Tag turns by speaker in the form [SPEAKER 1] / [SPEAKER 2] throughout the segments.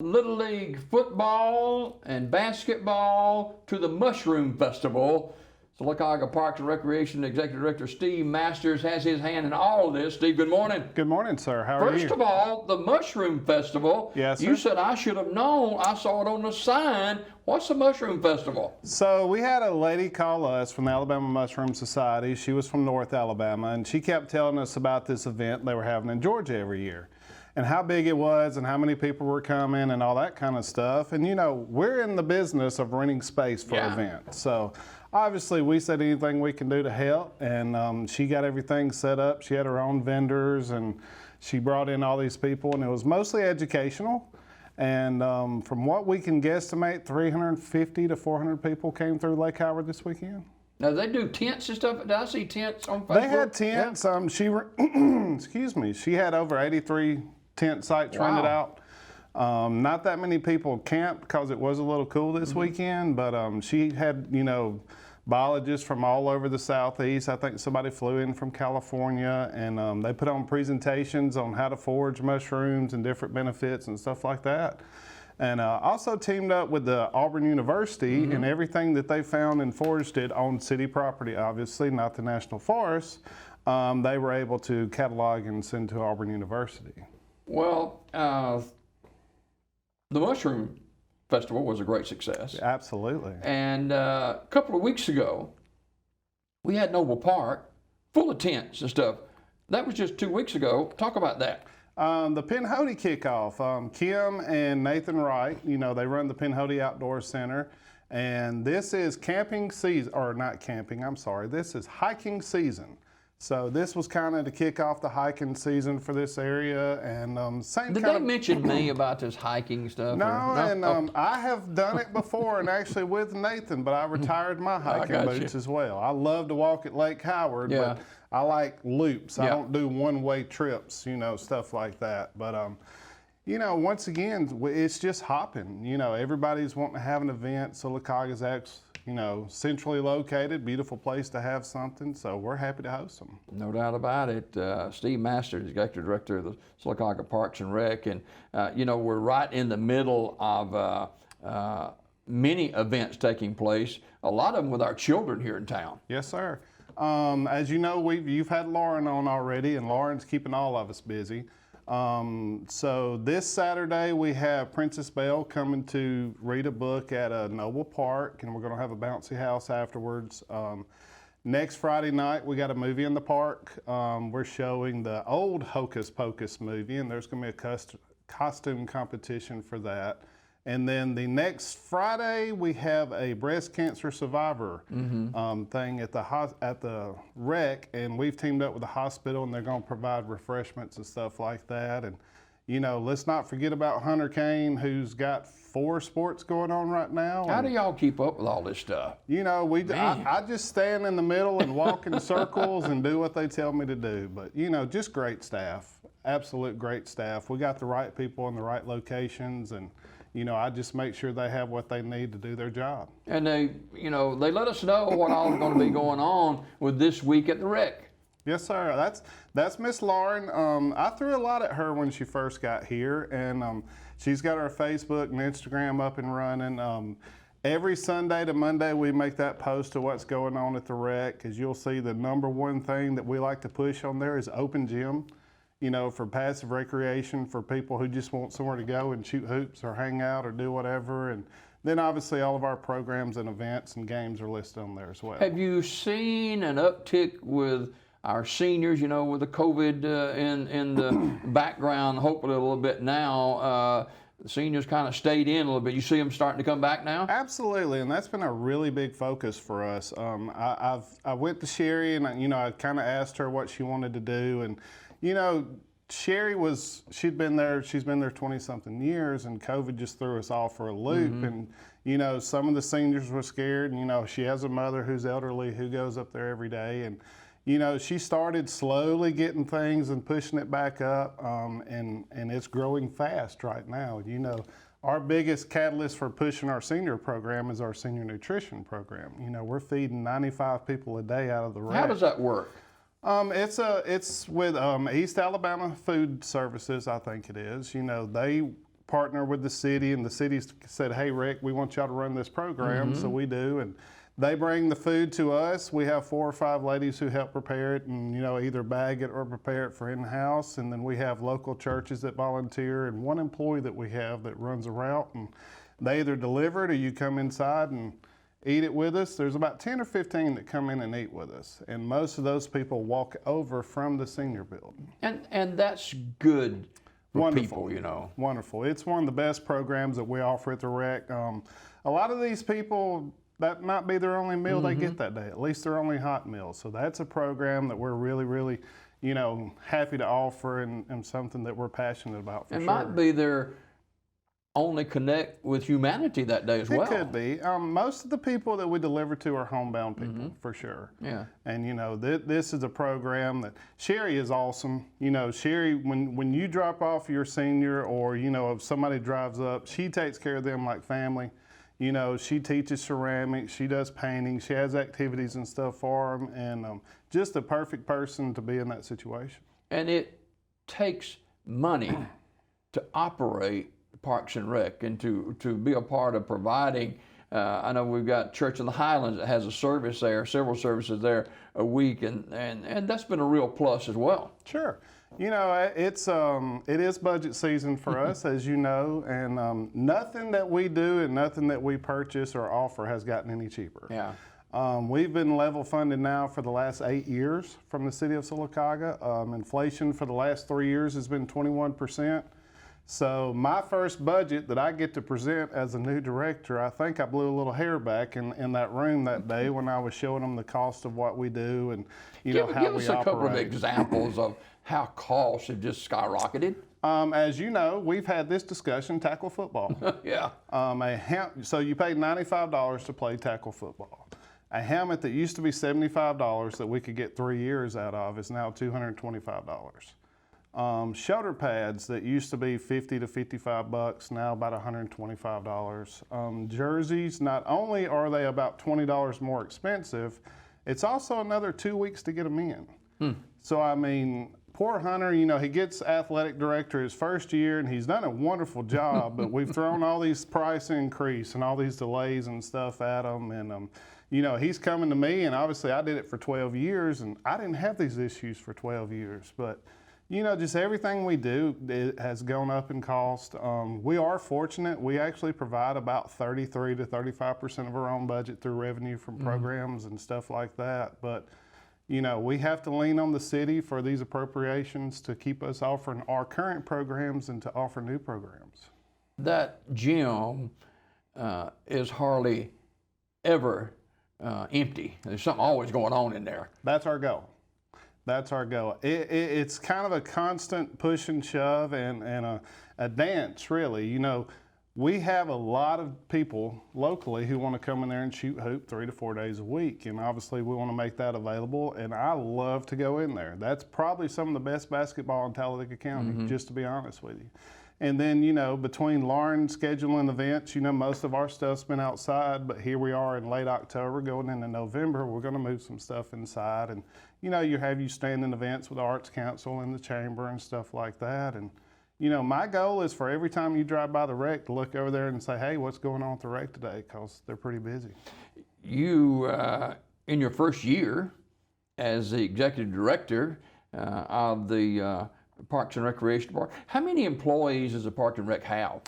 [SPEAKER 1] Little League football and basketball to the Mushroom Festival. Sylacauga Parks and Recreation Executive Director Steve Masters has his hand in all of this. Steve, good morning.
[SPEAKER 2] Good morning, sir. How are you?
[SPEAKER 1] First of all, the Mushroom Festival.
[SPEAKER 2] Yes, sir.
[SPEAKER 1] You said I should have known. I saw it on the sign. What's the Mushroom Festival?
[SPEAKER 2] So we had a lady call us from the Alabama Mushroom Society. She was from North Alabama, and she kept telling us about this event they were having in Georgia every year, and how big it was and how many people were coming and all that kind of stuff. And you know, we're in the business of renting space for events. So obviously we said anything we can do to help, and she got everything set up. She had her own vendors, and she brought in all these people, and it was mostly educational. And from what we can guesstimate, 350 to 400 people came through Lake Howard this weekend.
[SPEAKER 1] Now they do tents and stuff. Did I see tents on Facebook?
[SPEAKER 2] They had tents. Excuse me. She had over 83 tent sites rented out. Not that many people camped because it was a little cool this weekend, but she had, you know, biologists from all over the Southeast. I think somebody flew in from California, and they put on presentations on how to forage mushrooms and different benefits and stuff like that. And also teamed up with the Auburn University, and everything that they found and foraged it on city property, obviously, not the National Forest. They were able to catalog and send to Auburn University.
[SPEAKER 1] Well, the Mushroom Festival was a great success.
[SPEAKER 2] Absolutely.
[SPEAKER 1] And a couple of weeks ago, we had Noble Park full of tents and stuff. That was just 2 weeks ago. Talk about that.
[SPEAKER 2] The Pinhoti kickoff, Kim and Nathan Wright, you know, they run the Pinhoti Outdoor Center. And this is camping season, or not camping, I'm sorry. This is hiking season. So this was kind of to kick off the hiking season for this area, and same
[SPEAKER 1] Did
[SPEAKER 2] kind
[SPEAKER 1] they
[SPEAKER 2] of
[SPEAKER 1] mention me about this hiking stuff?
[SPEAKER 2] No,
[SPEAKER 1] or,
[SPEAKER 2] and I have done it before, and actually with Nathan, but I retired my hiking boots as well. I love to walk at Lake Howard, but I like loops. I don't do one-way trips, you know, stuff like that. But you know, once again, it's just hopping. You know, everybody's wanting to have an event. Sylacauga's actually, you know, centrally located, beautiful place to have something, so we're happy to host them.
[SPEAKER 1] No doubt about it. Steve Masters, Executive Director of the Sylacauga Parks and Rec, and you know, we're right in the middle of many events taking place, a lot of them with our children here in town.
[SPEAKER 2] Yes, sir. As you know, you've had Lauren on already, and Lauren's keeping all of us busy. So this Saturday we have Princess Belle coming to read a book at a Noble Park, and we're going to have a bouncy house afterwards. Next Friday night we got a movie in the park. We're showing the old Hocus Pocus movie, and there's going to be a costume competition for that. And then the next Friday we have a breast cancer survivor thing at the rec, and we've teamed up with the hospital, and they're going to provide refreshments and stuff like that. And you know, let's not forget about Hunter Kane, who's got 4 sports going on right now.
[SPEAKER 1] How do y'all keep up with all this stuff?
[SPEAKER 2] You know, I just stand in the middle and walk in circles and do what they tell me to do. But you know, just great staff, absolute great staff. We got the right people in the right locations, and you know, I just make sure they have what they need to do their job.
[SPEAKER 1] And they, you know, they let us know what all is going to be going on with this week at the rec.
[SPEAKER 2] Yes, sir. That's Miss Lauren. I threw a lot at her when she first got here, and she's got her Facebook and Instagram up and running. Every Sunday to Monday, we make that post of what's going on at the rec, because you'll see the #1 thing that we like to push on there is open gym. You know, for passive recreation, for people who just want somewhere to go and shoot hoops or hang out or do whatever. And then obviously all of our programs and events and games are listed on there as well.
[SPEAKER 1] Have you seen an uptick with our seniors, you know, with the COVID in the background, hopefully a little bit now? The seniors kind of stayed in a little bit. You see them starting to come back now?
[SPEAKER 2] Absolutely, and that's been a really big focus for us. I went to Sherry, and you know, I kind of asked her what she wanted to do, and you know, Sherry she's been there 20-something years, and COVID just threw us all for a loop. And you know, some of the seniors were scared, and you know, she has a mother who's elderly who goes up there every day, and you know, she started slowly getting things and pushing it back up, and it's growing fast right now. You know, our biggest catalyst for pushing our senior program is our senior nutrition program. You know, we're feeding 95 people a day out of the rec.
[SPEAKER 1] How does that work?
[SPEAKER 2] It's with East Alabama Food Services, I think it is. You know, they partner with the city, and the city said, hey, Rick, we want y'all to run this program, so we do. And they bring the food to us. We have 4 or 5 ladies who help prepare it and, either bag it or prepare it for in-house. And then we have local churches that volunteer and one employee that we have that runs a route. And they either deliver it or you come inside and eat it with us. There's about 10 or 15 that come in and eat with us. And most of those people walk over from the senior building.
[SPEAKER 1] And that's good for
[SPEAKER 2] Wonderful.
[SPEAKER 1] people,
[SPEAKER 2] Wonderful. It's one of the best programs that we offer at the rec. A lot of these people, that might be their only meal they get that day, at least their only hot meal. So that's a program that we're really, really, happy to offer and something that we're passionate about for sure.
[SPEAKER 1] It might be their only connect with humanity that day as well.
[SPEAKER 2] It could be. Most of the people that we deliver to are homebound people, for sure.
[SPEAKER 1] Yeah.
[SPEAKER 2] And, this is a program that Sherry is awesome. Sherry, when you drop off your senior or, if somebody drives up, she takes care of them like family. She teaches ceramics, she does painting, she has activities and stuff for them, and just the perfect person to be in that situation.
[SPEAKER 1] And it takes money to operate Parks and Rec and to be a part of providing. I know we've got Church in the Highlands that has a service there, several services there a week, and that's been a real plus as well.
[SPEAKER 2] Sure. It is budget season for us, as you know, and nothing that we do and nothing that we purchase or offer has gotten any cheaper.
[SPEAKER 1] Yeah.
[SPEAKER 2] We've been level funded now for the last 8 years from the city of Sylacauga. Inflation for the last 3 years has been 21%. So my first budget that I get to present as a new director, I think I blew a little hair back in that room that day when I was showing them the cost of what we do and how we operate.
[SPEAKER 1] Give us a couple of examples of how costs have just skyrocketed.
[SPEAKER 2] As you know, we've had this discussion, tackle football.
[SPEAKER 1] Yeah.
[SPEAKER 2] So you pay $95 to play tackle football. A helmet that used to be $75 that we could get 3 years out of is now $225. Shoulder pads that used to be $50 to $55, now about $125. Jerseys, not only are they about $20 more expensive, it's also another 2 weeks to get them in. So I mean, poor Hunter, he gets athletic director his first year and he's done a wonderful job, but we've thrown all these price increase and all these delays and stuff at him. And, he's coming to me, and obviously I did it for 12 years and I didn't have these issues for 12 years. But just everything we do, it has gone up in cost. We are fortunate. We actually provide about 33 to 35% of our own budget through revenue from programs and stuff like that. But, we have to lean on the city for these appropriations to keep us offering our current programs and to offer new programs.
[SPEAKER 1] That gym is hardly ever empty. There's something always going on in there.
[SPEAKER 2] That's our goal. That's our goal. It's kind of a constant push and shove and a dance, really. We have a lot of people locally who want to come in there and shoot hoop 3 to 4 days a week. And obviously we want to make that available. And I love to go in there. That's probably some of the best basketball in Talladega County, just to be honest with you. And then, between Lauren scheduling events, most of our stuff's been outside, but here we are in late October going into November, we're going to move some stuff inside. And, you standing events with the Arts Council and the Chamber and stuff like that. And, my goal is for every time you drive by the rec to look over there and say, hey, what's going on at the rec today? Because they're pretty busy.
[SPEAKER 1] You, in your first year as the executive director of the Parks and Recreation Department, how many employees does the Park and Rec have?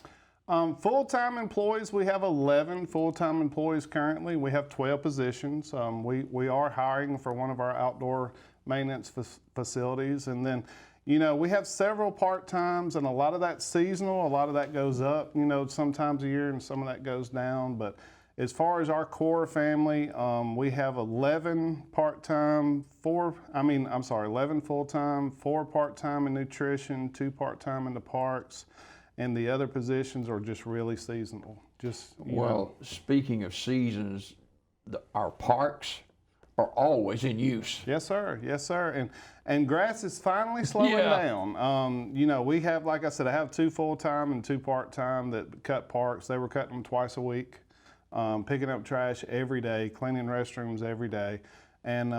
[SPEAKER 2] Full-time employees, we have 11 full-time employees currently. We have 12 positions. We are hiring for one of our outdoor maintenance facilities. And then, we have several part-times, and a lot of that's seasonal. A lot of that goes up, sometimes a year, and some of that goes down. But as far as our core family, we have 11 part-time, 11 full-time, 4 part-time in nutrition, 2 part-time in the parks. And the other positions are just really seasonal.
[SPEAKER 1] Speaking of seasons, our parks are always in use.
[SPEAKER 2] Yes, sir. Yes, sir. And grass is finally slowing down. We have, like I said, I have 2 full-time and 2 part-time that cut parks. They were cutting them twice a week, picking up trash every day, cleaning restrooms every day. And,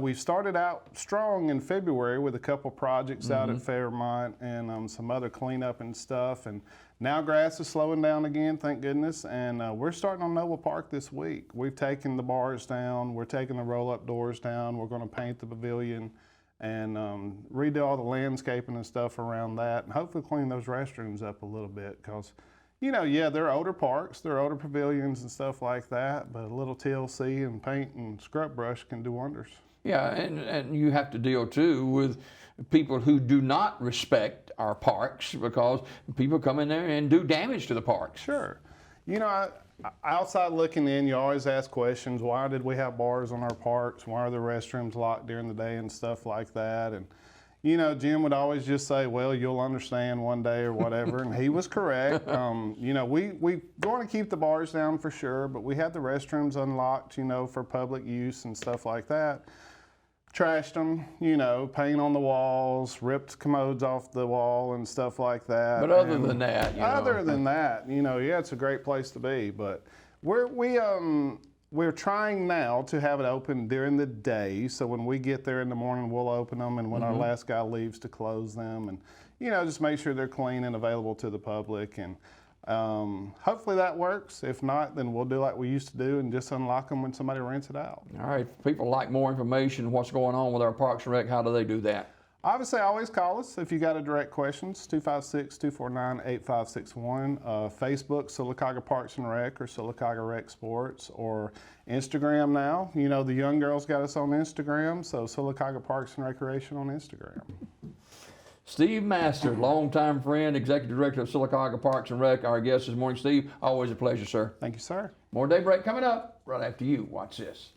[SPEAKER 2] we started out strong in February with a couple projects out at Fairmont and some other cleanup and stuff. And Now grass is slowing down again, thank goodness, and we're starting on Noble Park this week. We've taken the bars down, we're taking the roll-up doors down, we're going to paint the pavilion and redo all the landscaping and stuff around that, and hopefully clean those restrooms up a little bit, because, you know, yeah, they're older parks, they're older pavilions and stuff like that, but a little TLC and paint and scrub brush can do wonders.
[SPEAKER 1] Yeah, and you have to deal too with people who do not respect our parks, because people come in there and do damage to the parks.
[SPEAKER 2] Sure. You know, outside looking in, you always ask questions. Why did we have bars on our parks? Why are the restrooms locked during the day and stuff like that? And, you know, Jim would always just say, well, you'll understand one day or whatever. And he was correct. You know, we want to keep the bars down for sure, but we had the restrooms unlocked, you know, for public use and stuff like that. Trashed them, you know, paint on the walls, ripped commodes off the wall and stuff like that.
[SPEAKER 1] But other than that, you
[SPEAKER 2] know, yeah, it's a great place to be. But we're trying now to have it open during the day, so when we get there in the morning, we'll open them, and when our last guy leaves, to close them, and, you know, just make sure they're clean and available to the public. And hopefully that works. If not, then we'll do like we used to do and just unlock them when somebody rents it out.
[SPEAKER 1] All right, if people like more information, what's going on with our Parks and Rec, how do they do that?
[SPEAKER 2] Obviously, always call us if you got a direct questions, 256-249-8561. Facebook, Sylacauga Parks and Rec, or Sylacauga Rec Sports, or Instagram now. You know, the young girls got us on Instagram, so Sylacauga Parks and Recreation on Instagram.
[SPEAKER 1] Steve Master, longtime friend, Executive Director of Sylacauga Parks and Rec, our guest this morning. Steve, always a pleasure, sir.
[SPEAKER 2] Thank you, sir.
[SPEAKER 1] More Daybreak coming up right after you. Watch this.